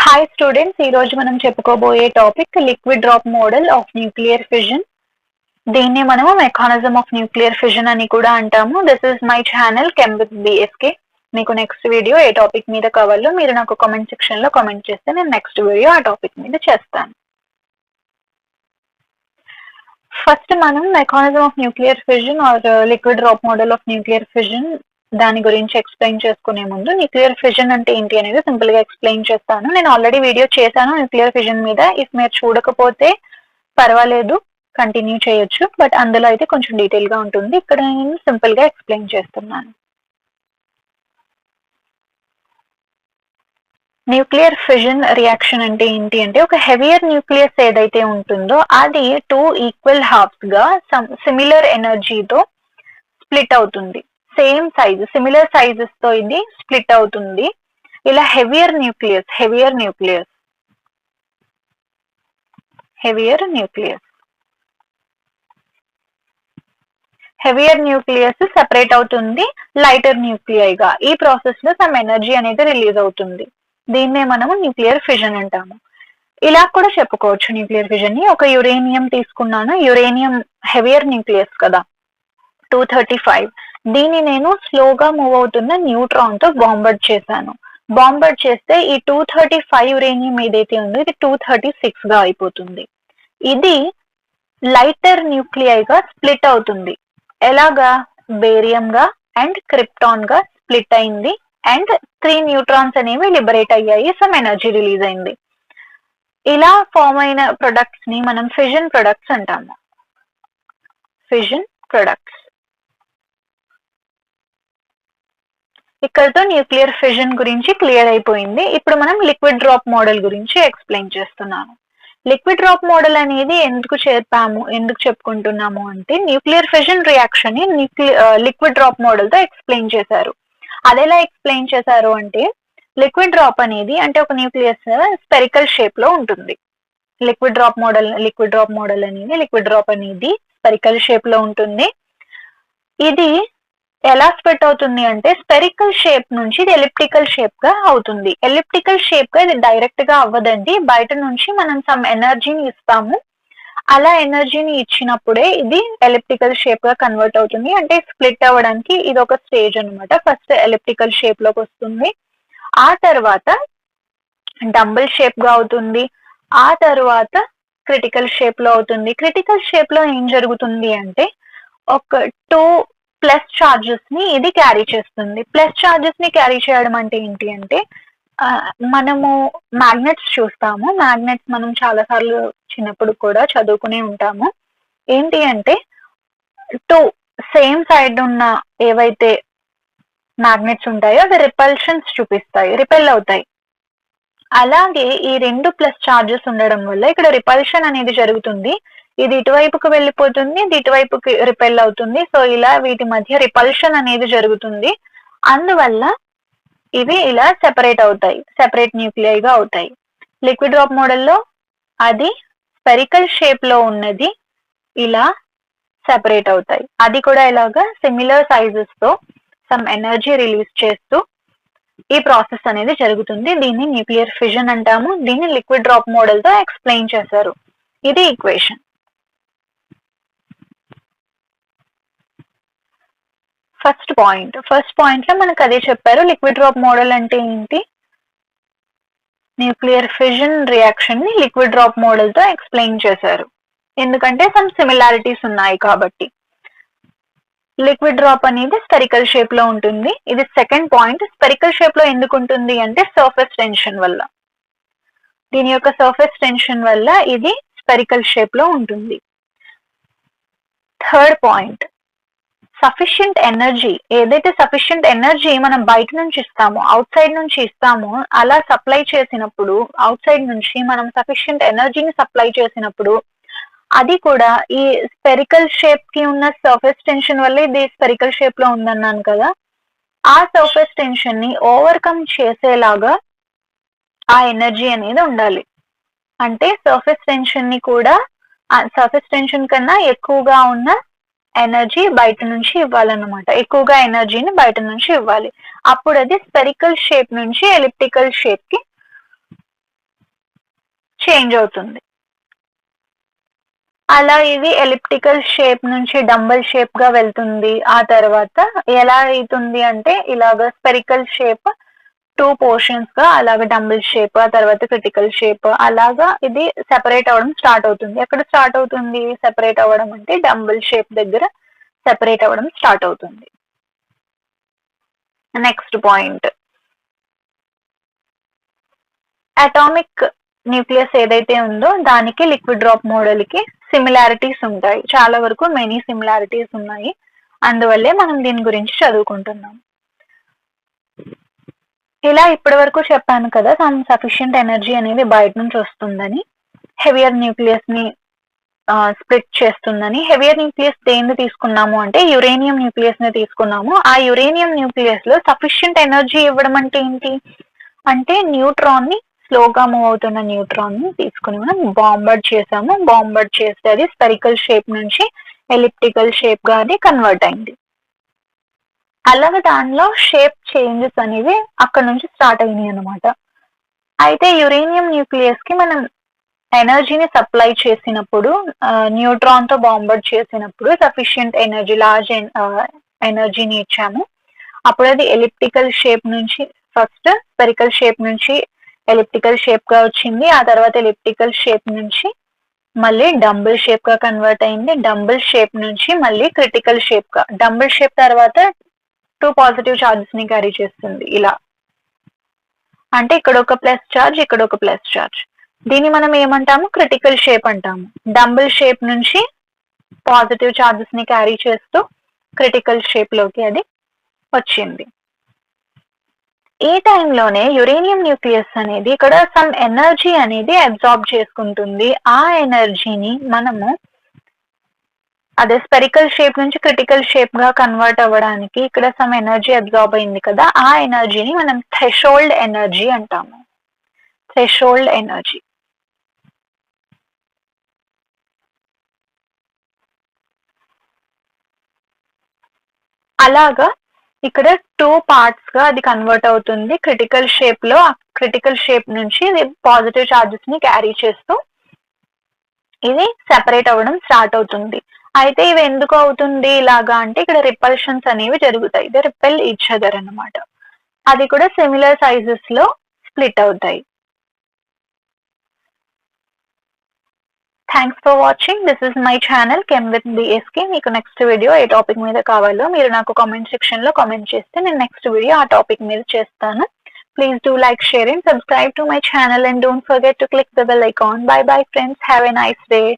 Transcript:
Hi students, ఈ రోజు మనం చెప్పుకోబోయే topic liquid drop model of nuclear fission. దీన్ని మనము మెకానిజం ఆఫ్ న్యూక్లియర్ ఫిజన్ అని కూడా అంటాము. This is my channel chem with BSK. మీకు నెక్స్ట్ వీడియో ఏ టాపిక్ మీద కావాలో మీరు నాకు కామెంట్ సెక్షన్ లో కామెంట్ చేస్తే నేను నెక్స్ట్ వీడియో ఆ టాపిక్ మీద చేస్తాను. ఫస్ట్ మనం mechanism of nuclear fission or liquid drop model of nuclear fission దాని గురించి ఎక్స్ప్లెయిన్ చేసుకునే ముందు న్యూక్లియర్ ఫిజన్ అంటే ఏంటి అనేది సింపుల్ గా ఎక్స్ప్లెయిన్ చేస్తాను. నేను ఆల్రెడీ వీడియో చేశాను న్యూక్లియర్ ఫిజన్ మీద. ఇఫ్ మీరు చూడకపోతే పర్వాలేదు, కంటిన్యూ చేయొచ్చు, బట్ అందులో అయితే కొంచెం డీటెయిల్ గా ఉంటుంది. ఇక్కడ నేను సింపుల్ గా ఎక్స్ప్లెయిన్ చేస్తున్నాను. న్యూక్లియర్ ఫిజన్ రియాక్షన్ అంటే ఏంటి అంటే, ఒక హెవియర్ న్యూక్లియస్ ఏదైతే ఉంటుందో అది 2 ఈక్వల్ హాఫ్స్ గా సిమిలర్ ఎనర్జీతో స్ప్లిట్ అవుతుంది. సేమ్ సైజ్, సిమిలర్ సైజెస్ తో ఇది స్ప్లిట్ అవుతుంది. ఇలా హెవియర్ న్యూక్లియస్ సెపరేట్ అవుతుంది లైటర్ న్యూక్లియైగా. ఈ ప్రాసెస్ లో సమ్ ఎనర్జీ అనేది రిలీజ్ అవుతుంది. దీన్నే మనము న్యూక్లియర్ ఫిజన్ అంటాము. ఇలా కూడా చెప్పుకోవచ్చు న్యూక్లియర్ ఫిజన్ ని. ఒక యురేనియం తీసుకున్నాను, యురేనియం హెవియర్ న్యూక్లియస్ కదా, 235. దీన్ని నేను స్లోగా మూవ్ అవుతున్న న్యూట్రాన్ తో బాంబర్డ్ చేశాను. బాంబర్డ్ చేస్తే ఈ 235 యురేనియం ఏదైతే ఉందో ఇది 236 గా అయిపోతుంది. ఇది లైటర్ న్యూక్లియైగా స్ప్లిట్ అవుతుంది. ఎలాగా? బేరియం గా అండ్ క్రిప్టాన్ గా స్ప్లిట్ అయింది అండ్ 3 న్యూట్రాన్స్ అనేవి లిబరేట్ అయ్యాయి, సమ్ ఎనర్జీ రిలీజ్ అయింది. ఇలా ఫామ్ అయిన ప్రొడక్ట్స్ ని మనం ఫిజన్ ప్రొడక్ట్స్ అంటాము. Fission products. ఇక్కడతో న్యూక్లియర్ ఫిజన్ గురించి క్లియర్ అయిపోయింది. ఇప్పుడు మనం లిక్విడ్ డ్రాప్ మోడల్ గురించి ఎక్స్ప్లెయిన్ చేస్తున్నాను. లిక్విడ్ డ్రాప్ మోడల్ అనేది ఎందుకు చెప్పుకుంటున్నాము అంటే, న్యూక్లియర్ ఫిజన్ రియాక్షన్ ని లిక్విడ్ డ్రాప్ మోడల్ తో ఎక్స్ప్లెయిన్ చేశారు. అదెలా ఎక్స్ప్లెయిన్ చేశారు అంటే, లిక్విడ్ డ్రాప్ అనేది అంటే ఒక న్యూక్లియస్ స్పెరికల్ షేప్ లో ఉంటుంది. లిక్విడ్ డ్రాప్ అనేది స్పెరికల్ షేప్ లో ఉంటుంది. ఇది ఎలా స్ప్లిట్ అవుతుంది అంటే, స్పెరికల్ షేప్ నుంచి ఇది ఎలిప్టికల్ షేప్ గా అవుతుంది. ఎలిప్టికల్ షేప్ గా ఇది డైరెక్ట్ గా అవ్వదండి, బయట నుంచి మనం సమ్ ఎనర్జీని ఇస్తాము. అలా ఎనర్జీని ఇచ్చినప్పుడే ఇది ఎలిప్టికల్ షేప్ గా కన్వర్ట్ అవుతుంది. అంటే స్ప్లిట్ అవ్వడానికి ఇది ఒక స్టేజ్ అనమాట. ఫస్ట్ ఎలిప్టికల్ షేప్ లోకి వస్తుంది, ఆ తర్వాత డంబుల్ షేప్ గా అవుతుంది, ఆ తర్వాత క్రిటికల్ షేప్ లో అవుతుంది. క్రిటికల్ షేప్ లో ఏం జరుగుతుంది అంటే, ఒక 2 ప్లస్ చార్జెస్ ని ఇది క్యారీ చేస్తుంది. ప్లస్ చార్జెస్ ని క్యారీ చేయడం అంటే ఏంటి అంటే, మనము మ్యాగ్నెట్స్ చూస్తాము. మ్యాగ్నెట్స్ మనం చాలా సార్లు చిన్నప్పుడు కూడా చదువుకునే ఉంటాము. ఏంటి అంటే, 2 సేమ్ సైడ్ ఉన్న ఏవైతే మ్యాగ్నెట్స్ ఉంటాయో అవి రిపల్షన్స్ చూపిస్తాయి, రిపెల్ అవుతాయి. అలాగే ఈ 2 ప్లస్ చార్జెస్ ఉండడం వల్ల ఇక్కడ రిపల్షన్ అనేది జరుగుతుంది. ఇది ఇటువైపుకు వెళ్ళిపోతుంది, ఇది ఇటువైపుకి రిపెల్ అవుతుంది. సో ఇలా వీటి మధ్య రిపల్షన్ అనేది జరుగుతుంది. అందువల్ల ఇవి ఇలా సెపరేట్ అవుతాయి, సెపరేట్ న్యూక్లియైగా అవుతాయి. లిక్విడ్ డ్రాప్ మోడల్లో అది స్పెరికల్ షేప్ లో ఉన్నది ఇలా సెపరేట్ అవుతాయి. అది కూడా ఇలాగా సిమిలర్ సైజెస్ తో సమ్ ఎనర్జీ రిలీజ్ చేస్తూ ఈ ప్రాసెస్ అనేది జరుగుతుంది. దీన్ని న్యూక్లియర్ ఫిజన్ అంటాము. దీన్ని లిక్విడ్ డ్రాప్ మోడల్ తో ఎక్స్ప్లెయిన్ చేశారు. ఇది ఈక్వేషన్. ఫస్ట్ పాయింట్ లో మనకు అదే చెప్పారు. లిక్విడ్ డ్రాప్ మోడల్ అంటే ఏంటి, న్యూక్లియర్ ఫిజన్ రియాక్షన్ ని లిక్విడ్ డ్రాప్ మోడల్ తో ఎక్స్ప్లెయిన్ చేశారు. ఎందుకంటే సమ్ సిమిలారిటీస్ ఉన్నాయి కాబట్టి. లిక్విడ్ డ్రాప్ అనేది స్పెరికల్ షేప్ లో ఉంటుంది. ఇది సెకండ్ పాయింట్. స్పెరికల్ షేప్ లో ఎందుకు ఉంటుంది అంటే, సర్ఫేస్ టెన్షన్ వల్ల. దీని యొక్క సర్ఫేస్ టెన్షన్ వల్ల ఇది స్పెరికల్ షేప్ లో ఉంటుంది. Third point, sufficient energy. ఏదైతే సఫిషియంట్ ఎనర్జీ మనం బయట నుంచి ఇస్తామో, అవుట్ సైడ్ నుంచి ఇస్తామో, అలా సప్లై చేసినప్పుడు, అవుట్ సైడ్ నుంచి మనం సఫిషియంట్ ఎనర్జీని సప్లై చేసినప్పుడు, అది కూడా ఈ స్పెరికల్ షేప్ కి ఉన్న సర్ఫేస్ టెన్షన్ వల్ల ఇది స్పెరికల్ షేప్ లో ఉందన్నాను కదా, ఆ సర్ఫేస్ టెన్షన్ ని ఓవర్కమ్ చేసేలాగా ఆ ఎనర్జీ అనేది ఉండాలి. అంటే సర్ఫేస్ టెన్షన్ ని కూడా, సర్ఫేస్ టెన్షన్ కన్నా ఎక్కువగా ఉన్న ఎనర్జీ బయట నుంచి ఇవ్వాలన్నమాట. ఎక్కువగా ఎనర్జీని బయట నుంచి ఇవ్వాలి. అప్పుడు అది స్పెరికల్ షేప్ నుంచి ఎలిప్టికల్ షేప్ కి చేంజ్ అవుతుంది. అలా ఇది ఎలిప్టికల్ షేప్ నుంచి డంబల్ షేప్ గా వెళ్తుంది. ఆ తర్వాత ఎలా అవుతుంది అంటే ఇలాగ స్పెరికల్ షేప్ 2 పోర్షన్స్ గా అలాగ డంబల్ షేప్, ఆ తర్వాత క్రిటికల్ షేప్ అలాగా ఇది సెపరేట్ అవ్వడం స్టార్ట్ అవుతుంది. ఎక్కడ స్టార్ట్ అవుతుంది సెపరేట్ అవ్వడం అంటే డంబల్ షేప్ దగ్గర సెపరేట్ అవ్వడం స్టార్ట్ అవుతుంది. నెక్స్ట్ పాయింట్, అటామిక్ న్యూక్లియస్ ఏదైతే ఉందో దానికి లిక్విడ్ డ్రాప్ మోడల్ కి సిమిలారిటీస్ ఉంటాయి. చాలా వరకు మెనీ సిమిలారిటీస్ ఉన్నాయి. అందువల్లే మనం దీని గురించి చదువుకుంటున్నాం. ఇలా ఇప్పటి వరకు చెప్పాను కదా, సఫిషియంట్ ఎనర్జీ అనేది బయట నుంచి వస్తుందని, హెవియర్ న్యూక్లియస్ ని స్ప్లిట్ చేస్తుందని. హెవియర్ న్యూక్లియస్ దేన్ని తీసుకున్నాము అంటే యురేనియం న్యూక్లియస్ ని తీసుకున్నాము. ఆ యురేనియం న్యూక్లియస్ లో సఫిషియంట్ ఎనర్జీ ఇవ్వడం అంటే ఏంటి అంటే న్యూట్రాన్ ని, స్లోగా మూవ్ అవుతున్న న్యూట్రాన్ ని తీసుకుని మనం బాంబర్డ్ చేసాము. బాంబర్డ్ చేస్తే అది స్పెరికల్ షేప్ నుంచి ఎలిప్టికల్ షేప్ గా అది కన్వర్ట్ అయింది. అలాగే దానిలో షేప్ చేంజెస్ అనేవి అక్కడ నుంచి స్టార్ట్ అయినాయి అనమాట. అయితే యురేనియం న్యూక్లియస్ కి మనం ఎనర్జీని సప్లై చేసినప్పుడు, న్యూట్రాన్ తో బాంబర్డ్ చేసినప్పుడు సఫిషియంట్ ఎనర్జీ, లార్జ్ ఎనర్జీని ఇచ్చాము. అప్పుడు అది ఎలిప్టికల్ షేప్ నుంచి ఫస్ట్ స్పెరికల్ షేప్ నుంచి ఎలిప్టికల్ షేప్ గా వచ్చింది. ఆ తర్వాత ఎలిప్టికల్ షేప్ నుంచి మళ్ళీ డంబుల్ షేప్ గా కన్వర్ట్ అయింది. డంబుల్ షేప్ నుంచి మళ్ళీ క్రిటికల్ షేప్ గా, డంబుల్ షేప్ తర్వాత 2 పాజిటివ్ చార్జెస్ ని క్యారీ చేస్తుంది. ఇలా అంటే ఇక్కడ ఒక ప్లస్ చార్జ్, ఇక్కడ ఒక ప్లస్ చార్జ్. దీన్ని మనం ఏమంటాము క్రిటికల్ షేప్ అంటాము. డంబుల్ షేప్ నుంచి పాజిటివ్ చార్జెస్ ని క్యారీ చేస్తూ క్రిటికల్ షేప్ లోకి అది వచ్చింది. ఈ టైంలోనే యురేనియం న్యూక్లియస్ అనేది ఇక్కడ సమ్ ఎనర్జీ అనేది అబ్జార్బ్ చేసుకుంటుంది. ఆ ఎనర్జీని మనము అదే స్పెరికల్ షేప్ నుంచి క్రిటికల్ షేప్ గా కన్వర్ట్ అవ్వడానికి ఇక్కడ సమ్ ఎనర్జీ అబ్జార్బ్ అయింది కదా, ఆ ఎనర్జీని మనం థ్రెషోల్డ్ ఎనర్జీ అంటాము. Threshold energy. అలాగా ఇక్కడ 2 పార్ట్స్ గా అది కన్వర్ట్ అవుతుంది. క్రిటికల్ షేప్ లో క్రిటికల్ షేప్ నుంచి పాజిటివ్ చార్జెస్ ని క్యారీ చేస్తూ ఇది సెపరేట్ అవ్వడం స్టార్ట్ అవుతుంది. అయితే ఇవి ఎందుకు అవుతుంది ఇలాగా అంటే ఇక్కడ రిపల్షన్స్ అనేవి జరుగుతాయి. ఇది రిపెల్ ఈచ్ అదర్ అన్నమాట. అది కూడా సిమిలర్ సైజెస్ లో స్ప్లిట్ అవుతాయి. Thanks for watching. This is my channel chem with BSK. మీకు నెక్స్ట్ వీడియో ఏ టాపిక్ మీద కావాలో మీరు నాకు కామెంట్ సెక్షన్ లో కామెంట్ చేస్తే నేను నెక్స్ట్ వీడియో ఆ టాపిక్ మీద చేస్తాను. Please do like, share and subscribe to my channel and don't forget to click the bell icon. Bye bye friends. Have a nice day.